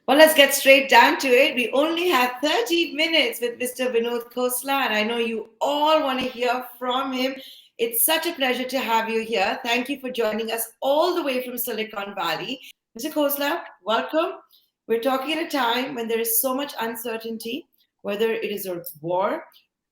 Well, let's get straight down to it. We only have 30 minutes with Mr. Vinod Khosla, and I know you all want to hear from him. It's such a pleasure to have you here. Thank you for joining us all the way from Silicon Valley. Mr. Khosla, welcome. We're talking at a time when there is so much uncertainty, whether it is a war,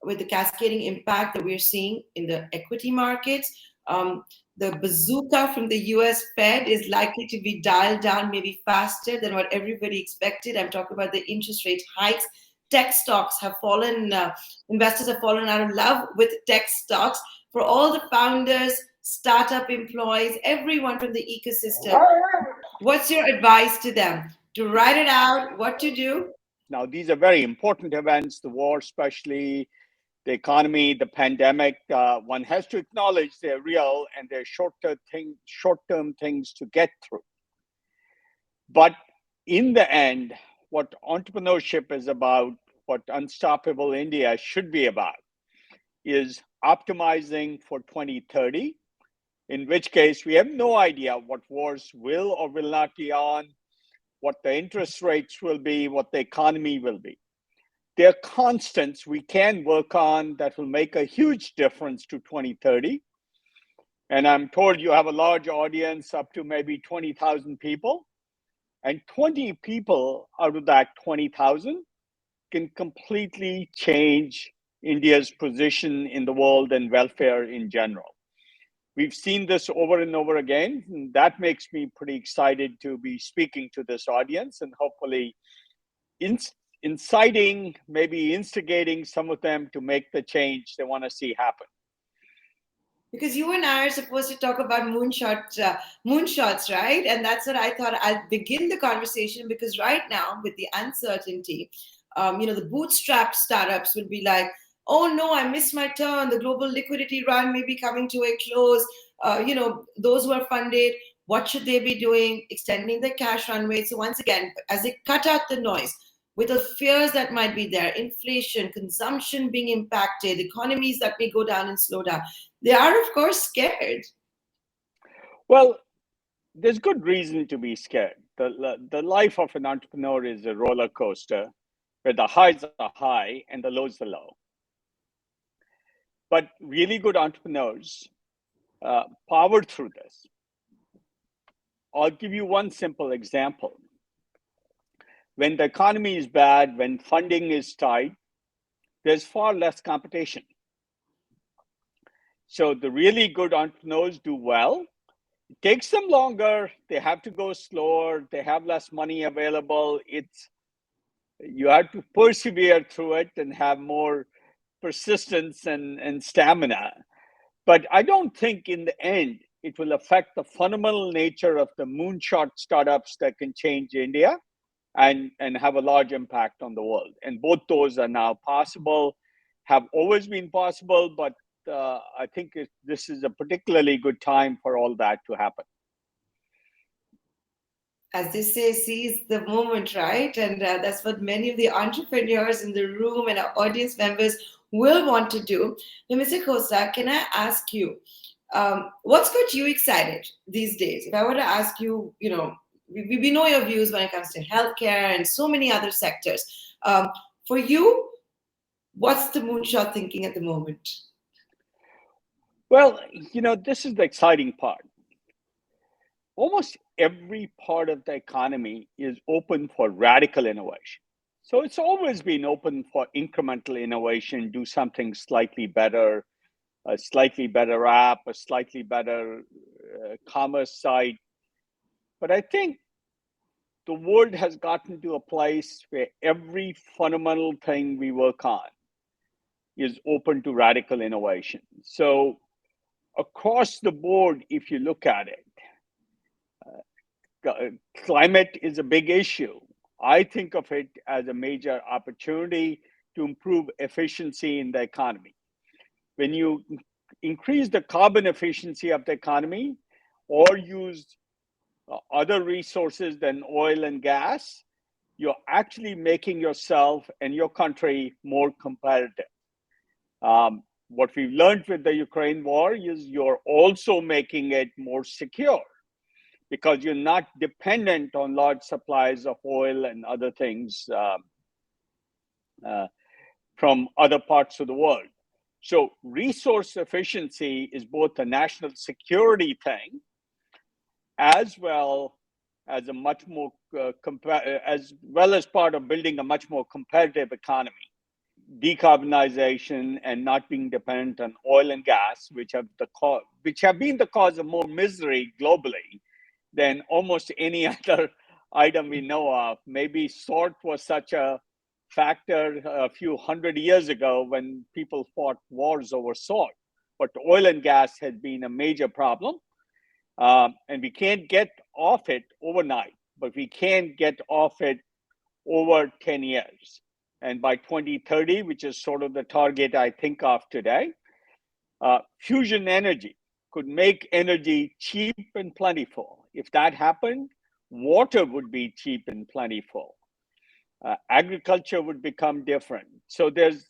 with the cascading impact that we're seeing in the equity markets. Um, the bazooka from the US Fed is likely to be dialed down maybe faster than what everybody expected. I'm talking about the interest rate hikes. Tech stocks have fallen, investors have fallen out of love with tech stocks. For all the founders, startup employees, everyone from the ecosystem, what's your advice to them? To write it out, what to do? Now, these are very important events, the war, especially the economy, the pandemic. One has to acknowledge they're real and they're short-term things to get through. But in the end, what entrepreneurship is about, what Unstoppable India should be about, is optimizing for 2030, in which case we have no idea what wars will or will not be on, what the interest rates will be, what the economy will be. There are constants we can work on that will make a huge difference to 2030. And I'm told you have a large audience, up to maybe 20,000 people. And 20 people out of that 20,000 can completely change India's position in the world and welfare in general. We've seen this over and over again. And that makes me pretty excited to be speaking to this audience and hopefully inciting, maybe instigating some of them to make the change they want to see happen. Because you and I are supposed to talk about moonshots, right? And that's what I thought I'll begin the conversation, because right now, with the uncertainty, the bootstrapped startups will be like, oh no, I missed my turn. The global liquidity run may be coming to a close. Those who are funded, what should they be doing? Extending the cash runway. So once again, as they cut out the noise, with the fears that might be there, inflation, consumption being impacted, economies that may go down and slow down, they are, of course, scared. Well, there's good reason to be scared. The life of an entrepreneur is a roller coaster where the highs are high and the lows are low. But really good entrepreneurs power through this. I'll give you one simple example. When the economy is bad, when funding is tight, there's far less competition. So the really good entrepreneurs do well. It takes them longer. They have to go slower. They have less money available. You have to persevere through it and have more persistence and stamina. But I don't think in the end it will affect the fundamental nature of the moonshot startups that can change India and have a large impact on the world. And both those are now possible, have always been possible, but I think this is a particularly good time for all that to happen. As they say, seize the moment, right? And that's what many of the entrepreneurs in the room and our audience members will want to do. Now, Mr. Khosla, can I ask you, what's got you excited these days? If I were to ask you, we know your views when it comes to healthcare and so many other sectors. For you, what's the moonshot thinking at the moment? Well, this is the exciting part. Almost every part of the economy is open for radical innovation. So it's always been open for incremental innovation, do something slightly better, a slightly better app, a slightly better commerce site. But I think the world has gotten to a place where every fundamental thing we work on is open to radical innovation. So across the board, if you look at it, climate is a big issue. I think of it as a major opportunity to improve efficiency in the economy. When you increase the carbon efficiency of the economy or use other resources than oil and gas, you're actually making yourself and your country more competitive. What we've learned with the Ukraine war is you're also making it more secure. because you're not dependent on large supplies of oil and other things from other parts of the world. So resource efficiency is both a national security thing, as well as a much more as well as part of building a much more competitive economy. Decarbonization and not being dependent on oil and gas, which have been the cause of more misery globally than almost any other item we know of. Maybe salt was such a factor a few hundred years ago when people fought wars over salt, but oil and gas has been a major problem, and we can't get off it overnight, but we can get off it over 10 years. And by 2030, which is sort of the target I think of today, fusion energy could make energy cheap and plentiful. If that happened, water would be cheap and plentiful. Agriculture would become different. So there's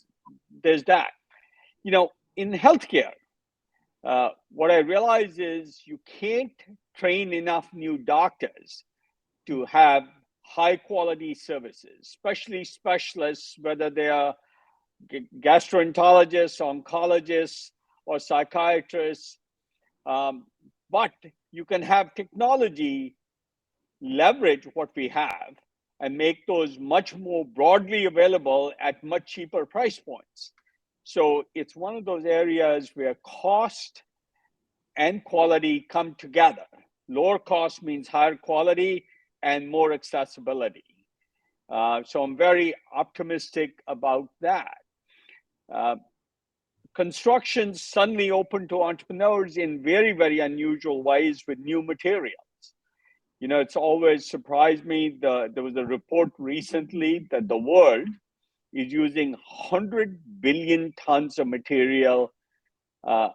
that. You know, in healthcare, what I realize is you can't train enough new doctors to have high quality services, especially specialists, whether they are gastroenterologists, oncologists, or psychiatrists. But you can have technology leverage what we have and make those much more broadly available at much cheaper price points. So it's one of those areas where cost and quality come together. Lower cost means higher quality and more accessibility. So I'm very optimistic about that. Construction suddenly open to entrepreneurs in very, very unusual ways with new materials. You know, it's always surprised me. There was a report recently that the world is using 100 billion tons of material a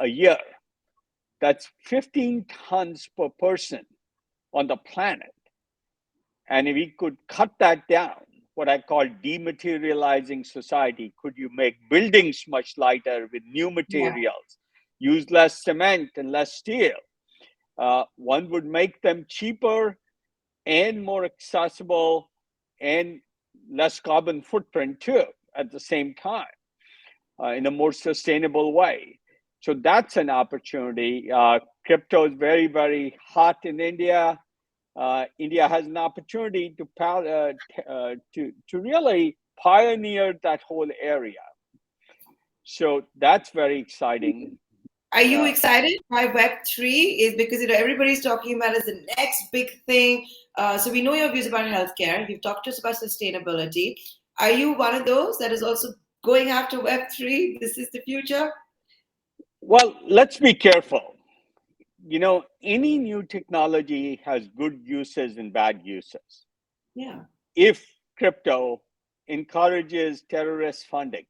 year. That's 15 tons per person on the planet. And if we could cut that down, what I call dematerializing society, could you make buildings much lighter with new materials, use less cement and less steel? One would make them cheaper and more accessible and less carbon footprint too at the same time, in a more sustainable way. So that's an opportunity. Crypto is very, very hot in India. India has an opportunity to really pioneer that whole area. So that's very exciting. Are you excited by Web3? Is because everybody's talking about it as the next big thing. So we know your views about healthcare. You've talked to us about sustainability. Are you one of those that is also going after Web3? This is the future? Well, let's be careful. You know, any new technology has good uses and bad uses. Yeah. If crypto encourages terrorist funding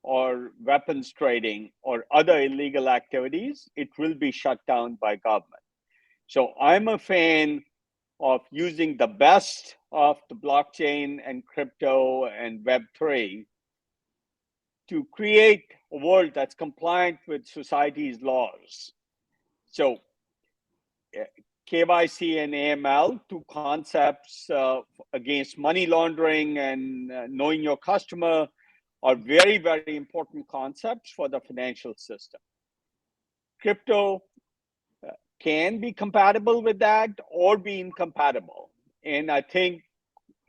or weapons trading or other illegal activities, it will be shut down by government. So I'm a fan of using the best of the blockchain and crypto and Web3 to create a world that's compliant with society's laws. So KYC and AML, two concepts against money laundering and knowing your customer, are very, very important concepts for the financial system. Crypto can be compatible with that or be incompatible. And I think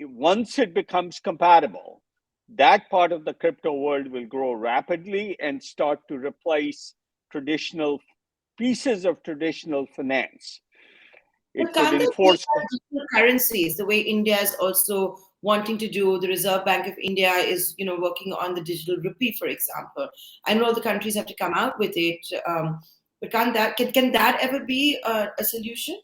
once it becomes compatible, that part of the crypto world will grow rapidly and start to replace traditional pieces of traditional finance. It could enforce currencies the way India is also wanting to do. The Reserve Bank of India is, working on the digital rupee, for example. I know all the countries have to come out with it, but can that ever be a solution?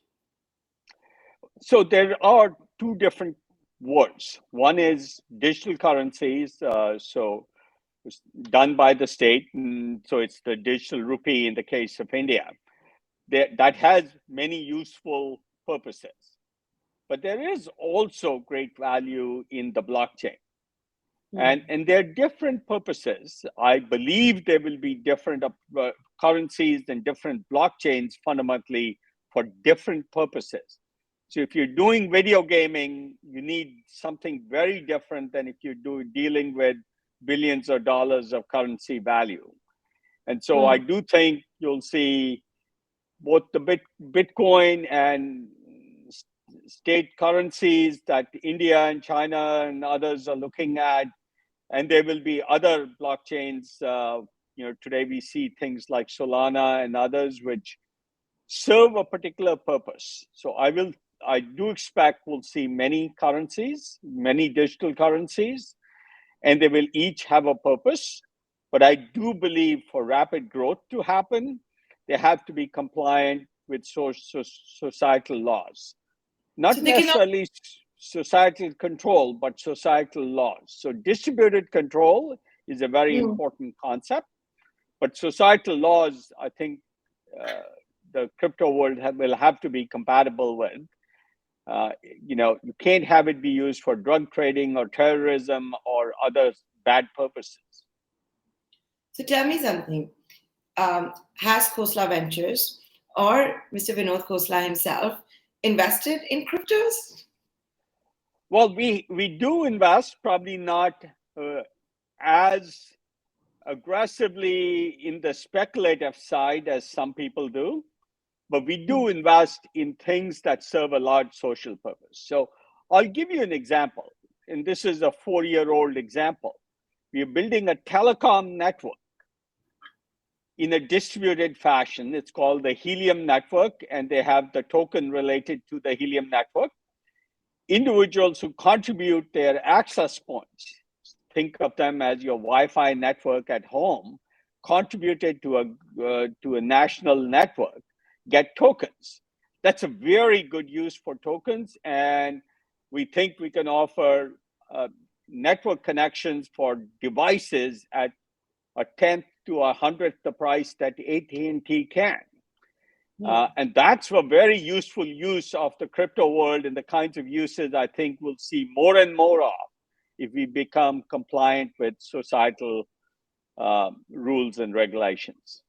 So there are two different words. One is digital currencies, so it's done by the state, and so it's the digital rupee in the case of India. That has many useful purposes. But there is also great value in the blockchain. And there are different purposes. I believe there will be different currencies and different blockchains fundamentally for different purposes. So if you're doing video gaming, you need something very different than if you're dealing with billions of dollars of currency value. And so I do think you'll see both the Bitcoin and state currencies that India and China and others are looking at, and there will be other blockchains. Today we see things like Solana and others which serve a particular purpose. So I do expect we'll see many currencies, many digital currencies, and they will each have a purpose. But I do believe for rapid growth to happen, they have to be compliant with societal laws. Not necessarily societal control, but societal laws. So distributed control is a very important concept, but societal laws, I think the crypto world will have to be compatible with. You can't have it be used for drug trading or terrorism or other bad purposes. So tell me something. Has Khosla Ventures or Mr. Vinod Khosla himself invested in cryptos? Well, we do invest, probably not as aggressively in the speculative side as some people do, but we do invest in things that serve a large social purpose. So I'll give you an example, and this is a 4-year-old example. We're building a telecom network in a distributed fashion. It's called the Helium Network, and they have the token related to the Helium Network. Individuals who contribute their access points, think of them as your Wi-Fi network at home, contributed to a national network, get tokens. That's a very good use for tokens, and we think we can offer network connections for devices at a 10th to 100th the price that AT&T can. And that's a very useful use of the crypto world, and the kinds of uses I think we'll see more and more of if we become compliant with societal rules and regulations.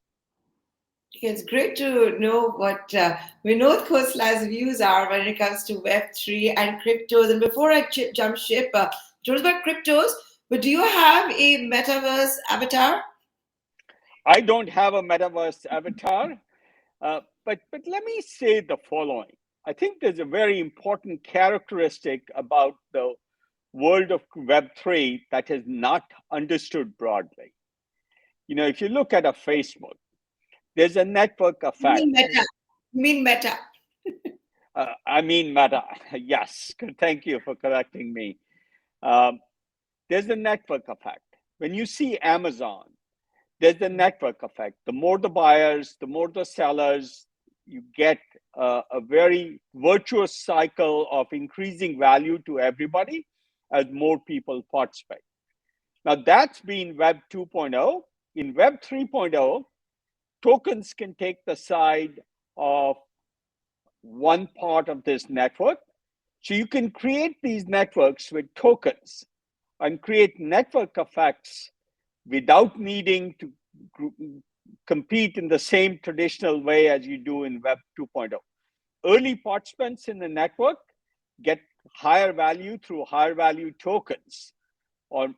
It's great to know what Vinod Khosla's views are when it comes to Web3 and cryptos. And before I jump ship, it was about cryptos, but do you have a metaverse avatar? I don't have a metaverse avatar, but let me say the following. I think there's a very important characteristic about the world of Web3 that is not understood broadly. If you look at a Facebook, there's a network effect. You mean Meta? I mean Meta. Yes, thank you for correcting me. There's a network effect. When you see Amazon, there's the network effect. The more the buyers, the more the sellers, you get a very virtuous cycle of increasing value to everybody as more people participate. Now that's been Web 2.0. In Web 3.0, tokens can take the side of one part of this network. So you can create these networks with tokens and create network effects without needing to compete in the same traditional way as you do in Web 2.0. Early participants in the network get higher value through higher value tokens or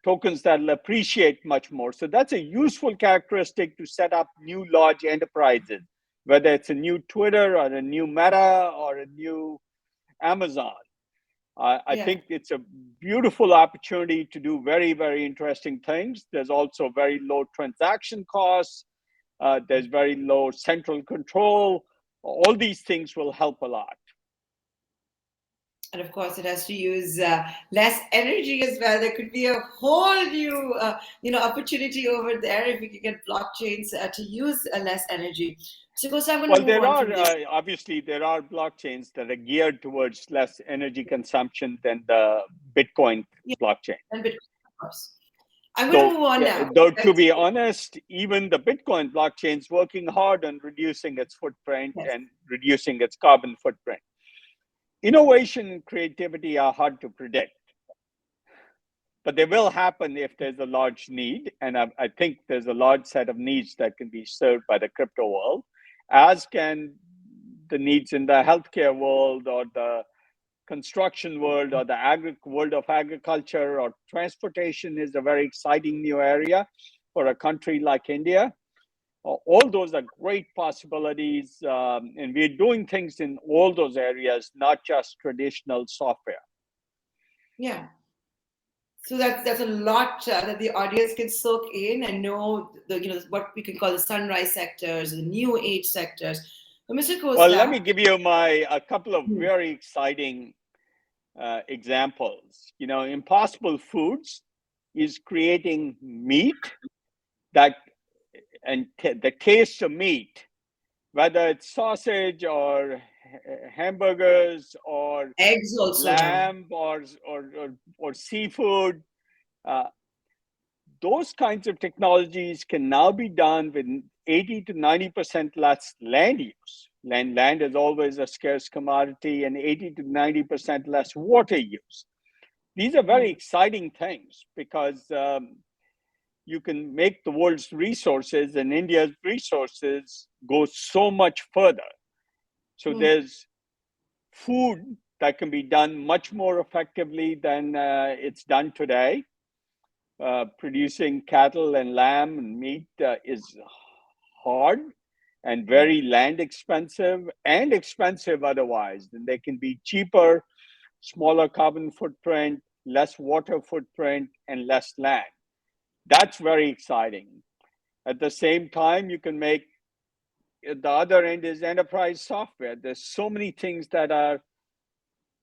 tokens that will appreciate much more. So that's a useful characteristic to set up new large enterprises, whether it's a new Twitter or a new Meta or a new Amazon. I think it's a beautiful opportunity to do very, very interesting things. There's also very low transaction costs. There's very low central control. All these things will help a lot. And of course, it has to use less energy as well. There could be a whole new, opportunity over there if we could get blockchains to use less energy. So, obviously there are blockchains that are geared towards less energy consumption than the Bitcoin blockchain. And Bitcoin, of course. I'm going to move on now. Though, to be honest, even the Bitcoin blockchain is working hard on reducing its footprint and reducing its carbon footprint. Innovation and creativity are hard to predict, but they will happen if there's a large need. And I think there's a large set of needs that can be served by the crypto world, as can the needs in the healthcare world or the construction world or the world of agriculture or transportation is a very exciting new area for a country like India. All those are great possibilities, and we're doing things in all those areas, not just traditional software. Yeah. So that's a lot that the audience can soak in and know what we can call the sunrise sectors, the new age sectors. But Mr. Khosla, well, let me give you a couple of very exciting examples. Impossible Foods is creating meat the taste of meat, whether it's sausage or hamburgers or eggs also. lamb or seafood. Those kinds of technologies can now be done with 80 to 90% less land use. Land is always a scarce commodity, and 80 to 90% less water use. These are very exciting things because you can make the world's resources and India's resources go so much further. So there's food that can be done much more effectively than it's done today. Producing cattle and lamb and meat is hard and very land expensive and expensive otherwise. And they can be cheaper, smaller carbon footprint, less water footprint, and less land. That's very exciting. At the same time, you can make the other end is enterprise software. There's so many things that are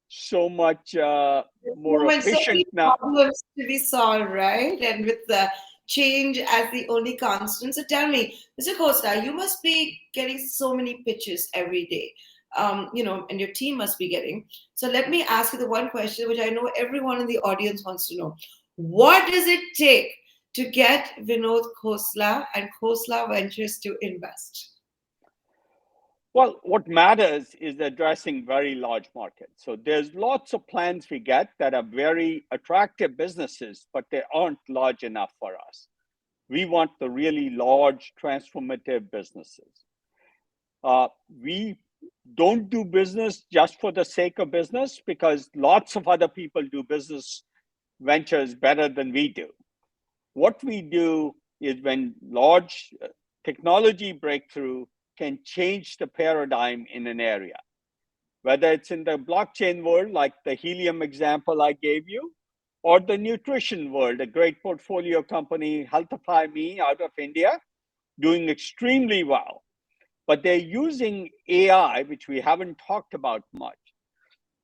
so much more efficient now. Problems to be solved, right? And with the change as the only constant. So tell me, Mr. Khosla, you must be getting so many pitches every day, and your team must be getting. So let me ask you the one question, which I know everyone in the audience wants to know. What does it take to get Vinod Khosla and Coastline Ventures to invest? Well, what matters is addressing very large markets. So there's lots of plans we get that are very attractive businesses, but they aren't large enough for us. We want the really large, transformative businesses. We don't do business just for the sake of business because lots of other people do business ventures better than we do. What we do is when large technology breakthrough can change the paradigm in an area, whether it's in the blockchain world, like the helium example I gave you, or the nutrition world, a great portfolio company, Healthify Me out of India, doing extremely well. But they're using AI, which we haven't talked about much,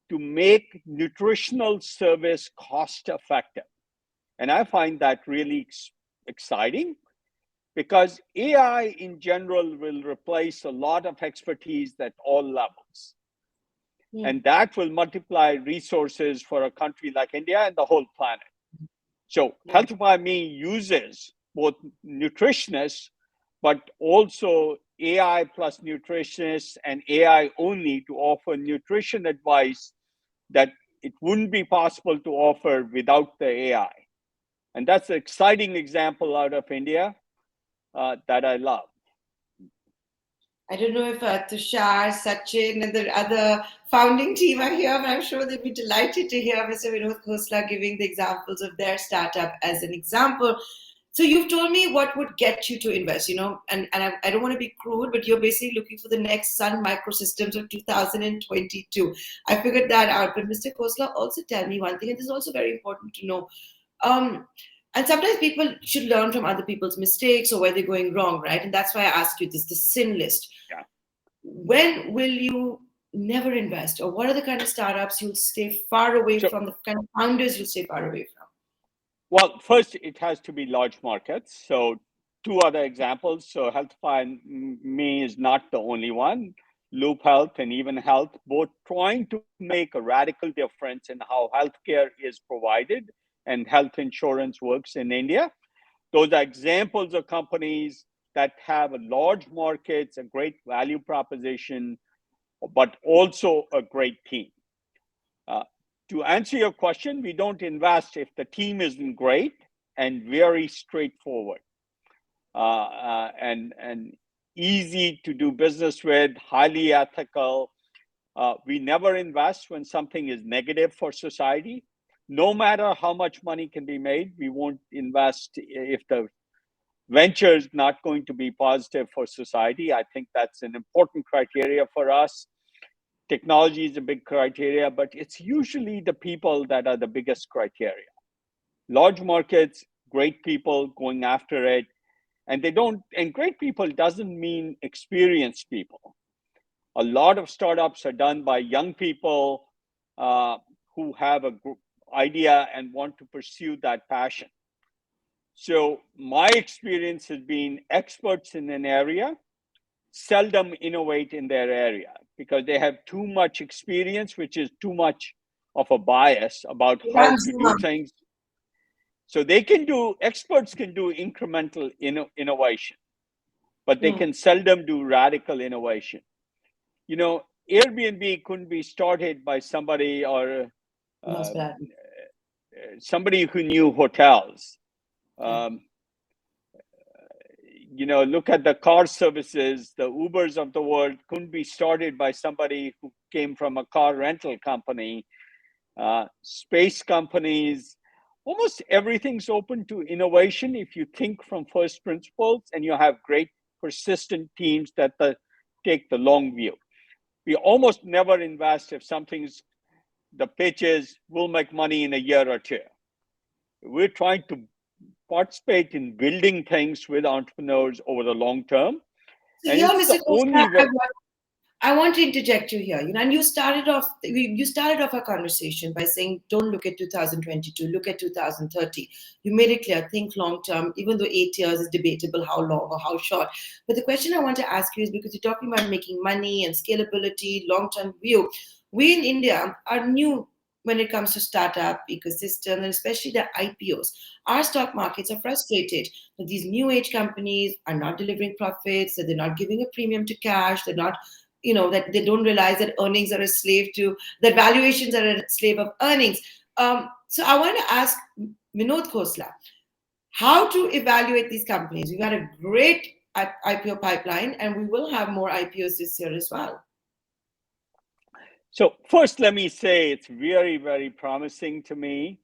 to make nutritional service cost effective. And I find that really exciting because AI in general will replace a lot of expertise at all levels. And that will multiply resources for a country like India and the whole planet. So Healthify Me uses both nutritionists, but also AI plus nutritionists and AI only to offer nutrition advice that it wouldn't be possible to offer without the AI. And that's an exciting example out of India that I love. I don't know if Tushar, Sachin, and the other founding team are here, but I'm sure they'd be delighted to hear Mr. Vinod Khosla giving the examples of their startup as an example. So you've told me what would get you to invest, and I don't want to be crude, but you're basically looking for the next Sun Microsystems of 2022. I figured that out. But Mr. Khosla, also tell me one thing, and this is also very important to know. And sometimes people should learn from other people's mistakes or where they're going wrong, right? And that's why I asked you this, the sin list. Yeah. When will you never invest? Or what are the kind of startups you'll stay far away from, the kind of founders you'll stay far away from? Well, first, it has to be large markets. So two other examples. So Healthify Me is not the only one. Loop Health and Even Health, both trying to make a radical difference in how healthcare is provided and health insurance works in India. Those are examples of companies that have a large markets, a great value proposition, but also a great team. To answer your question, we don't invest if the team isn't great and very straightforward. And easy to do business with, highly ethical. We never invest when something is negative for society. No matter how much money can be made, we won't invest if the venture is not going to be positive for society. I think that's an important criteria for us. Technology is a big criteria, but it's usually the people that are the biggest criteria. Large markets, great people going after it, and great people doesn't mean experienced people. A lot of startups are done by young people who have a idea and want to pursue that passion. So my experience has been experts in an area seldom innovate in their area because they have too much experience, which is too much of a bias about how to do things. So experts can do incremental innovation, but they can seldom do radical innovation. Airbnb couldn't be started by somebody or somebody who knew hotels. Look at the car services, the Ubers of the world couldn't be started by somebody who came from a car rental company. Space companies, almost everything's open to innovation if you think from first principles and you have great persistent teams that take the long view. We almost never invest if the pitch is, we'll make money in a year or two. We're trying to participate in building things with entrepreneurs over the long term. So here, Mr. Khosla, I want to interject you here. And you started off our conversation by saying, don't look at 2022, look at 2030. You made it clear, think long term, even though 8 years is debatable how long or how short. But the question I want to ask you is, because you're talking about making money and scalability, long-term view. We in India are new when it comes to startup ecosystem, and especially the IPOs. Our stock markets are frustrated that these new age companies are not delivering profits, that they're not giving a premium to cash, they're not, that they don't realize that earnings are a slave to, that valuations are a slave of earnings. So I want to ask Vinod Khosla, how to evaluate these companies. We've got a great IPO pipeline, and we will have more IPOs this year as well. So first, let me say it's very, very promising to me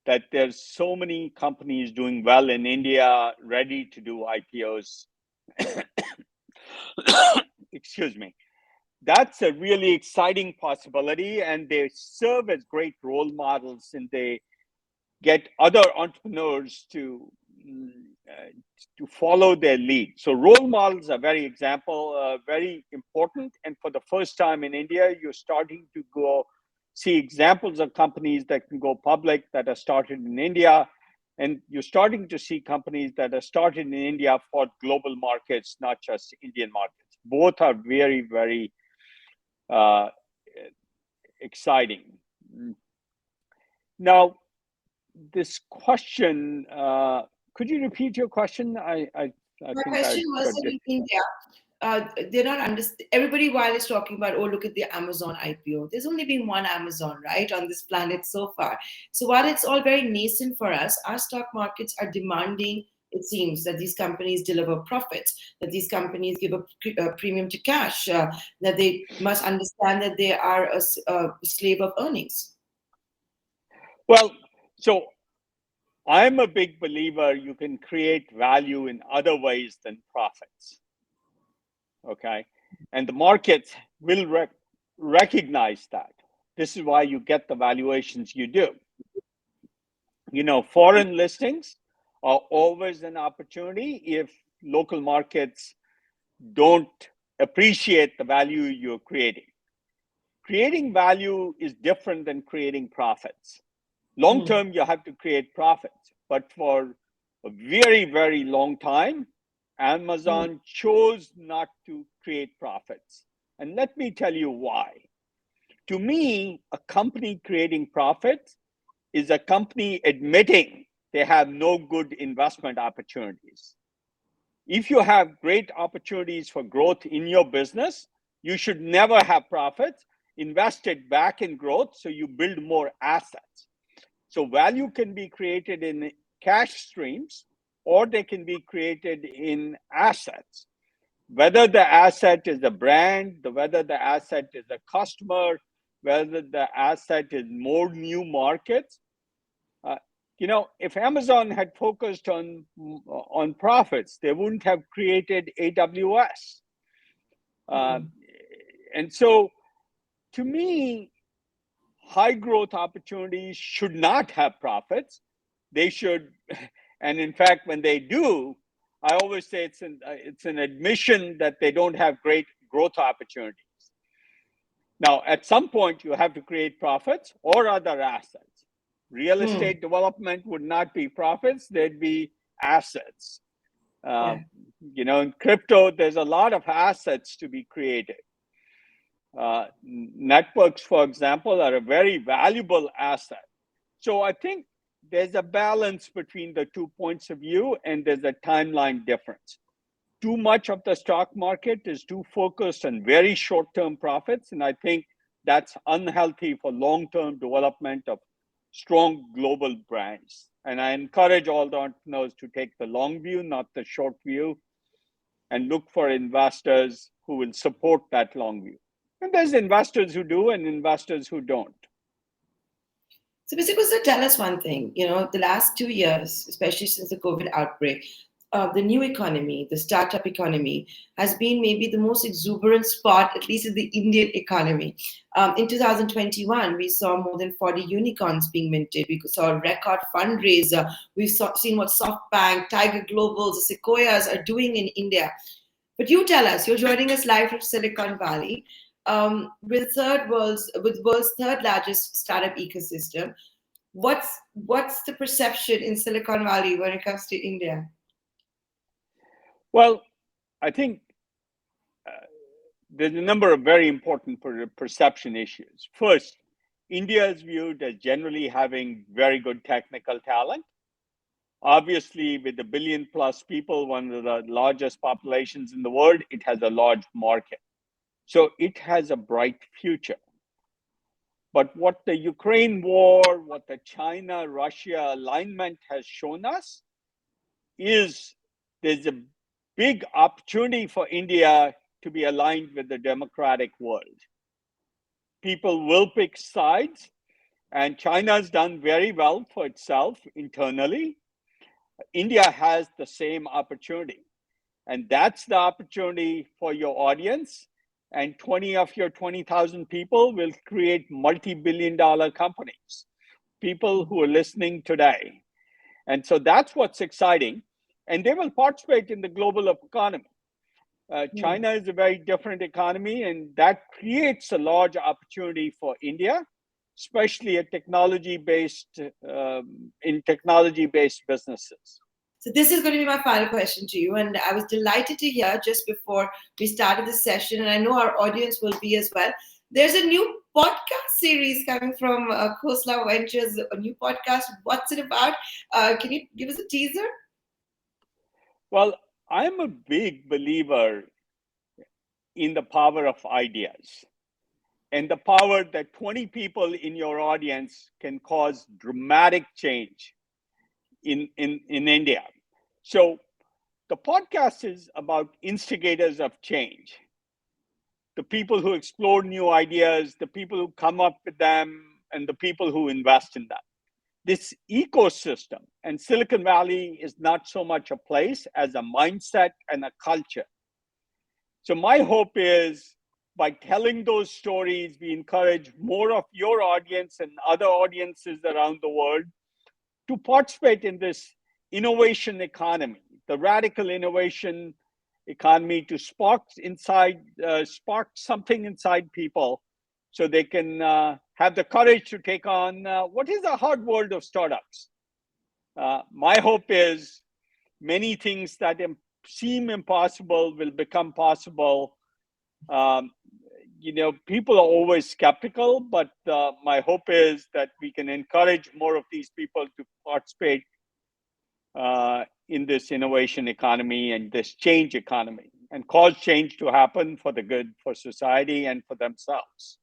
that there's so many companies doing well in India, ready to do IPOs. Excuse me. That's a really exciting possibility, and they serve as great role models, and they get other entrepreneurs to follow their lead. So role models are very important. And for the first time in India, you're starting to see examples of companies that can go public that are started in India. And you're starting to see companies that are started in India for global markets, not just Indian markets. Both are very, very exciting. Now, this question, could you repeat your question? My question was that in India, they're not everybody while is talking about, look at the Amazon IPO. There's only been one Amazon, right, on this planet so far. So while it's all very nascent for us, our stock markets are demanding, it seems, that these companies deliver profits, that these companies give a premium to cash, that they must understand that they are a slave of earnings. Well, so I'm a big believer you can create value in other ways than profits. Okay. And the markets will recognize that. This is why you get the valuations you do. Foreign listings are always an opportunity if local markets don't appreciate the value you're creating. Creating value is different than creating profits. Long term, you have to create profits, but for a very, very long time, Amazon chose not to create profits. And let me tell you why. To me, a company creating profits is a company admitting they have no good investment opportunities. If you have great opportunities for growth in your business, you should never have profits. Invest it back in growth so you build more assets. So value can be created in cash streams, or they can be created in assets. whether the asset is a brand, whether the asset is a customer, whether the asset is more new markets. Uh, if Amazon had focused on profits, they wouldn't have created AWS. And so, to me, high growth opportunities should not have profits. They should, and in fact, when they do, I always say it's an admission that they don't have great growth opportunities. Now, at some point, you have to create profits or other assets. Real estate development would not be profits; they'd be assets. In crypto, there's a lot of assets to be created. Networks, for example, are a very valuable asset. So I think there's a balance between the 2 points of view, and there's a timeline difference. Too much of the stock market is too focused on very short-term profits, and I think that's unhealthy for long-term development of strong global brands. And I encourage all the entrepreneurs to take the long view, not the short view, and look for investors who will support that long view. And there's investors who do and investors who don't. So, Mr. Khosla, tell us one thing. The last 2 years, especially since the COVID outbreak, the new economy, the startup economy, has been maybe the most exuberant spot, at least in the Indian economy. In 2021, we saw more than 40 unicorns being minted. We saw a record fundraiser. We've seen what SoftBank, Tiger Global, the Sequoias are doing in India. But you tell us, you're joining us live from Silicon Valley. With world's third largest startup ecosystem, what's the perception in Silicon Valley when it comes to India? Well, I think there's a number of very important perception issues. First, India is viewed as generally having very good technical talent. Obviously, with 1 billion plus people, one of the largest populations in the world, it has a large market. So it has a bright future. But what the Ukraine war, what the China-Russia alignment has shown us is there's a big opportunity for India to be aligned with the democratic world. People will pick sides, and China's done very well for itself internally. India has the same opportunity, and that's the opportunity for your audience. And 20 of your 20,000 people will create multi-billion-dollar companies, people who are listening today. And so that's what's exciting. And they will participate in the global economy. China is a very different economy, and that creates a large opportunity for India, especially in technology-based businesses. So this is going to be my final question to you. And I was delighted to hear just before we started the session, and I know our audience will be as well. There's a new podcast series coming from Coastline Ventures, a new podcast. What's it about? Can you give us a teaser? Well, I'm a big believer in the power of ideas and the power that 20 people in your audience can cause dramatic change in India. So the podcast is about instigators of change, the people who explore new ideas, the people who come up with them, and the people who invest in them. This ecosystem, and Silicon Valley is not so much a place as a mindset and a culture. So my hope is by telling those stories, we encourage more of your audience and other audiences around the world to participate in this innovation economy, the radical innovation economy, to spark something inside people so they can have the courage to take on what is a hard world of startups. My hope is many things that seem impossible will become possible. People are always skeptical, but my hope is that we can encourage more of these people to participate in this innovation economy and this change economy, and cause change to happen for the good for society and for themselves.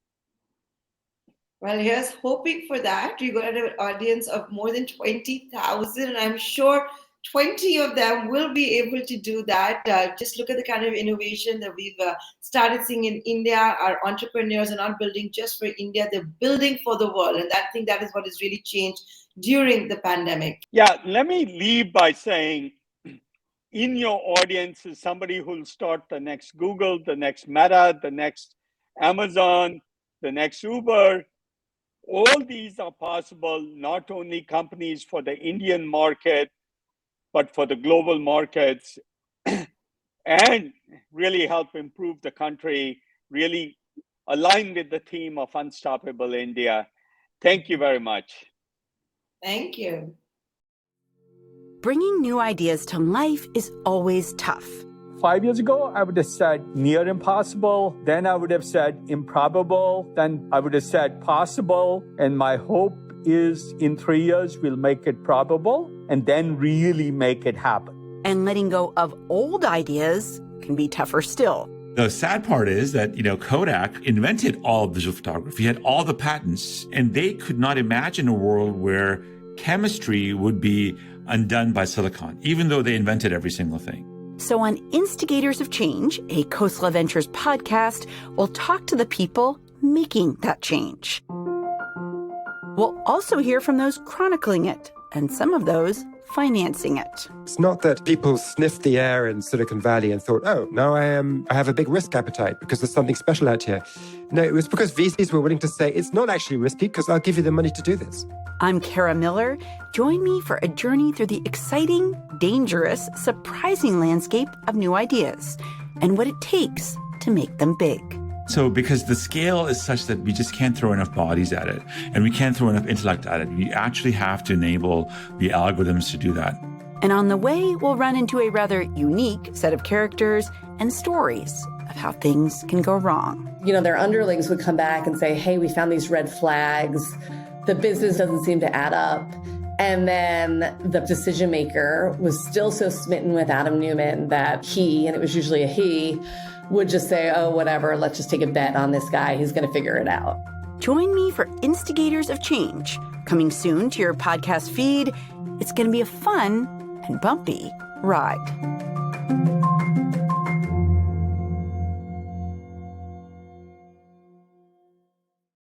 Well, here's hoping for that. You got an audience of more than 20,000, and I'm sure 20 of them will be able to do that. Just look at the kind of innovation that we've started seeing in India. Our entrepreneurs are not building just for India, they're building for the world. And I think that is what has really changed during the pandemic. Yeah, let me leave by saying, in your audience is somebody who'll start the next Google, the next Meta, the next Amazon, the next Uber. All these are possible, not only companies for the Indian market, but for the global markets, and really help improve the country, really align with the theme of Unstoppable India. Thank you very much. Thank you. Bringing new ideas to life is always tough. 5 years ago, I would have said near impossible. Then I would have said improbable. Then I would have said possible. And my hope is in 3 years, we'll make it probable and then really make it happen. And letting go of old ideas can be tougher still. The sad part is that, Kodak invented all of visual photography, had all the patents, and they could not imagine a world where chemistry would be undone by silicon, even though they invented every single thing. So on Instigators of Change, a Coastline Ventures podcast, we'll talk to the people making that change. We'll also hear from those chronicling it, and some of those financing it. It's not that people sniffed the air in Silicon Valley and thought, oh, now I have a big risk appetite because there's something special out here. No, it was because VCs were willing to say, it's not actually risky because I'll give you the money to do this. I'm Kara Miller. Join me for a journey through the exciting, dangerous, surprising landscape of new ideas and what it takes to make them big. So because the scale is such that we just can't throw enough bodies at it and we can't throw enough intellect at it, we actually have to enable the algorithms to do that. And on the way, we'll run into a rather unique set of characters and stories of how things can go wrong. Their underlings would come back and say, hey, we found these red flags. The business doesn't seem to add up. And then the decision maker was still so smitten with Adam Neumann that he, and it was usually a he, would just say, oh, whatever, let's just take a bet on this guy. He's going to figure it out. Join me for Instigators of Change, coming soon to your podcast feed. It's going to be a fun and bumpy ride.